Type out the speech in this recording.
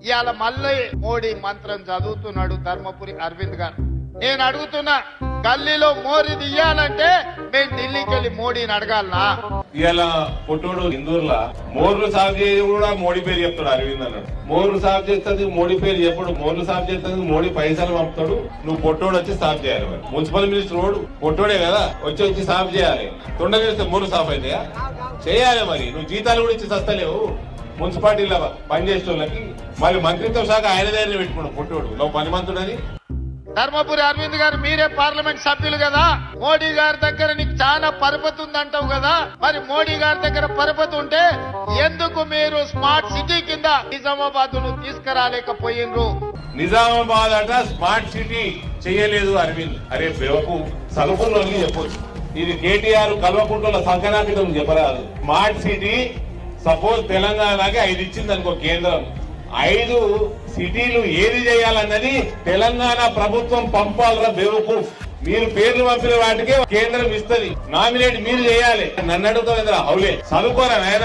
ఇవాళ మళ్ళీ మోడీ మంత్రం చదువుతున్నాడు ధర్మపురి అరవింద్ గారు. నేను అడుగుతున్నా, గల్లీలో మోరీ తీయాలంటే మేము ఢిల్లీకి వెళ్ళి మోడీని అడగాలనా? ఇలా పొట్టోడు ఇందూరులా మోర్లు సాగు చేసి కూడా మోడీ పేరు చెప్తాడు అరవింద్ అన్నాడు. మోర్లు సాగు చేస్తుంది మోడీ పేరు చెప్పడు. మోర్లు సాగు చేస్తుంది మోడీ పైసలు పంపుతాడు. నువ్వు పొట్టోడు వచ్చి సాగు చేయాలి. మరి మున్సిపల్ మినిస్టర్ రోడ్ పొట్టోడే కదా, వచ్చి సాగు చేయాలి. తొండ వేస్తే మోర్లు సాఫ్ అయితే చేయాలి. మరి నువ్వు జీతాలు కూడా ఇచ్చి సస్తలేవు మున్సిపాలిటీలో పనిచేసే వాళ్ళకి. మళ్ళీ మంత్రిత్వ శాఖ ఆయన దగ్గర పెట్టుకున్నావు పొట్టోడు, నువ్వు పని మంత్రుడని. ధర్మపురి అరవింద్ గారు, మీరే పార్లమెంట్ సభ్యులు కదా, మోడీ గారి దగ్గర నీకు చాలా పరపతి ఉందంటావు కదా, మరి మోడీ గారి దగ్గర పరపతి ఉంటే ఎందుకు మీరు స్మార్ట్ సిటీ కింద నిజామాబాద్ ను తీసుకురాలేకపోయినరు? నిజామాబాద్ అట స్మార్ట్ సిటీ చేయలేదు అరవింద్. అరే బెవకు సగపుల్లో చెప్పొచ్చు. ఇది కేటీఆర్ కల్వకుంట్ల సంకనాకితం చెప్పరాదు. స్మార్ట్ సిటీ సపోజ్ తెలంగాణకి 5 ఇచ్చింది అనుకో కేంద్రం, 5 సిటీలు ఏది చేయాలన్నది తెలంగాణ ప్రభుత్వం పంపాలరా బేవకు. మీరు పేర్లు పంపిన వాటికే కేంద్రం ఇస్తుంది. నామినేట్ మీరు చేయాలి. నన్ను అడుగుతావు హౌలే చదువుకోరా నాయన.